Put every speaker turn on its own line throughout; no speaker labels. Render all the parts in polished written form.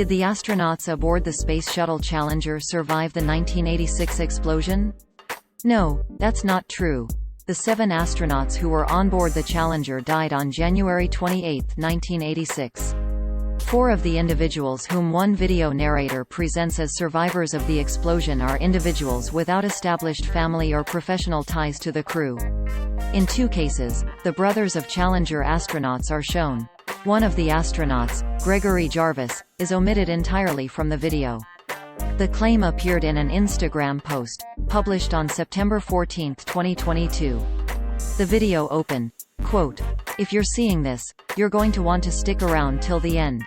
Did the astronauts aboard the Space Shuttle Challenger survive the 1986 explosion? No, that's not true. The 7 astronauts who were on board the Challenger died on January 28, 1986. 4 of the individuals whom one video narrator presents as survivors of the explosion are individuals without established family or professional ties to the crew. In 2 cases, the brothers of Challenger astronauts are shown. One of the astronauts, Gregory Jarvis, is omitted entirely from the video. The claim appeared in an Instagram post, published on September 14, 2022. The video opened, quote, "If you're seeing this, you're going to want to stick around till the end.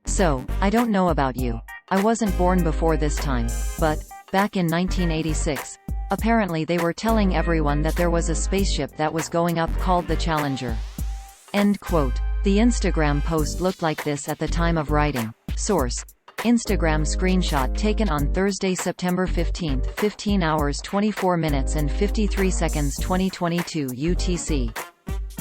So, I don't know about you. I wasn't born before this time, but, back in 1986, apparently they were telling everyone that there was a spaceship that was going up called the Challenger." End quote. The Instagram post looked like this at the time of writing. Source: Instagram screenshot taken on Thursday, September 15, 15 hours 24 minutes and 53 seconds 2022 UTC.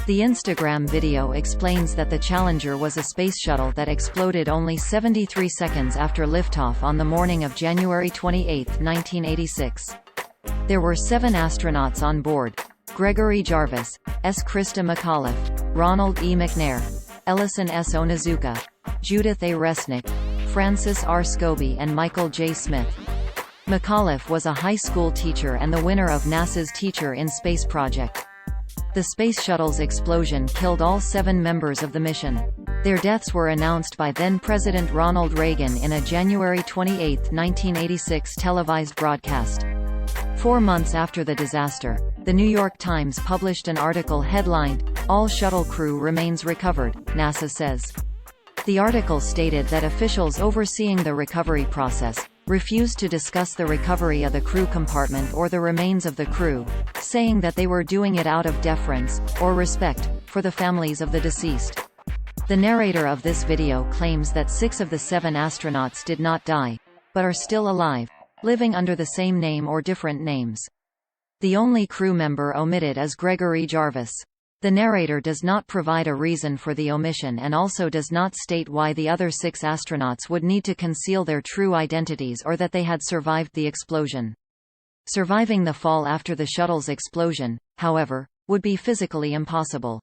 The Instagram video explains that the Challenger was a space shuttle that exploded only 73 seconds after liftoff on the morning of January 28, 1986. There were 7 astronauts on board: Gregory Jarvis, S. Krista McAuliffe, Ronald E. McNair, Ellison S. Onizuka, Judith A. Resnick, Francis R. Scobie and Michael J. Smith. McAuliffe was a high school teacher and the winner of NASA's Teacher in Space project. The Space Shuttle's explosion killed all 7 members of the mission. Their deaths were announced by then-President Ronald Reagan in a January 28, 1986 televised broadcast. 4 months after the disaster, The New York Times published an article headlined, "All Shuttle Crew Remains Recovered," NASA says. The article stated that officials overseeing the recovery process refused to discuss the recovery of the crew compartment or the remains of the crew, saying that they were doing it out of deference, or respect, for the families of the deceased. The narrator of this video claims that 6 of the 7 astronauts did not die, but are still alive, living under the same name or different names. The only crew member omitted is Gregory Jarvis. The narrator does not provide a reason for the omission and also does not state why the other 6 astronauts would need to conceal their true identities or that they had survived the explosion. Surviving the fall after the shuttle's explosion, however, would be physically impossible.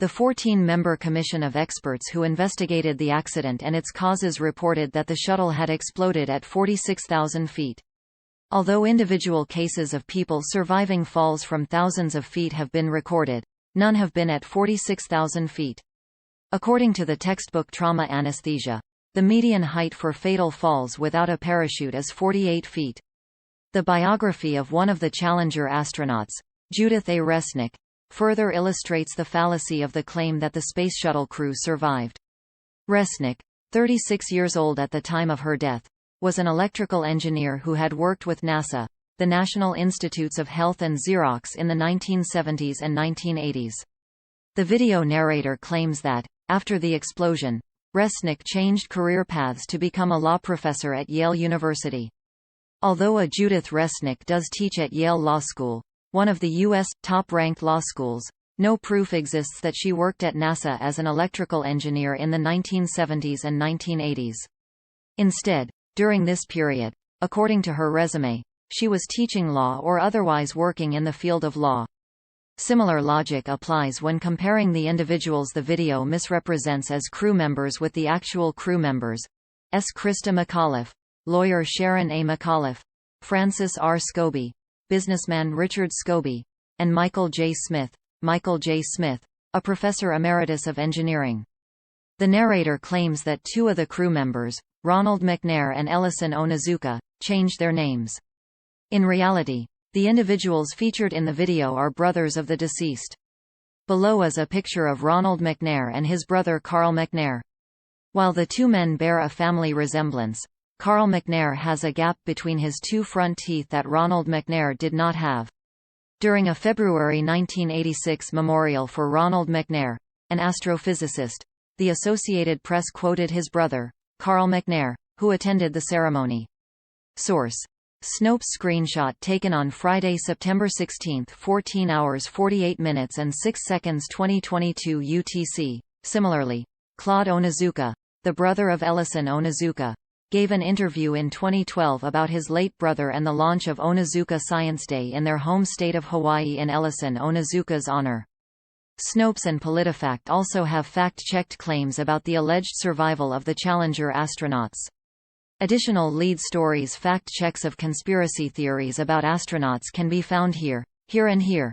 The 14-member commission of experts who investigated the accident and its causes reported that the shuttle had exploded at 46,000 feet. Although individual cases of people surviving falls from thousands of feet have been recorded, none have been at 46,000 feet. According to the textbook Trauma Anesthesia, the median height for fatal falls without a parachute is 48 feet. The biography of one of the Challenger astronauts, Judith A. Resnick, further illustrates the fallacy of the claim that the Space Shuttle crew survived. Resnick, 36 years old at the time of her death, was an electrical engineer who had worked with NASA, the National Institutes of Health and Xerox in the 1970s and 1980s. The video narrator claims that, after the explosion, Resnick changed career paths to become a law professor at Yale University. Although a Judith Resnick does teach at Yale Law School, one of the U.S. top-ranked law schools, no proof exists that she worked at NASA as an electrical engineer in the 1970s and 1980s. Instead, during this period, according to her resume, she was teaching law or otherwise working in the field of law. Similar logic applies when comparing the individuals the video misrepresents as crew members with the actual crew members. S. Krista McAuliffe, lawyer Sharon A. McAuliffe, Francis R. Scobie, businessman Richard Scobie, and Michael J. Smith, a professor emeritus of engineering. The narrator claims that 2 of the crew members, Ronald McNair and Ellison Onizuka, changed their names. In reality, the individuals featured in the video are brothers of the deceased. Below is a picture of Ronald McNair and his brother Carl McNair. While the 2 men bear a family resemblance, Carl McNair has a gap between his 2 front teeth that Ronald McNair did not have. During a February 1986 memorial for Ronald McNair, an astrophysicist, the Associated Press quoted his brother, Carl McNair, who attended the ceremony. Source: Snopes screenshot taken on Friday, September 16, 14 hours 48 minutes and 6 seconds 2022 UTC. Similarly, Claude Onizuka, the brother of Ellison Onizuka, gave an interview in 2012 about his late brother and the launch of Onizuka Science Day in their home state of Hawaii in Ellison Onizuka's honor. Snopes and PolitiFact also have fact-checked claims about the alleged survival of the Challenger astronauts. Additional lead stories fact checks of conspiracy theories about astronauts can be found here and here.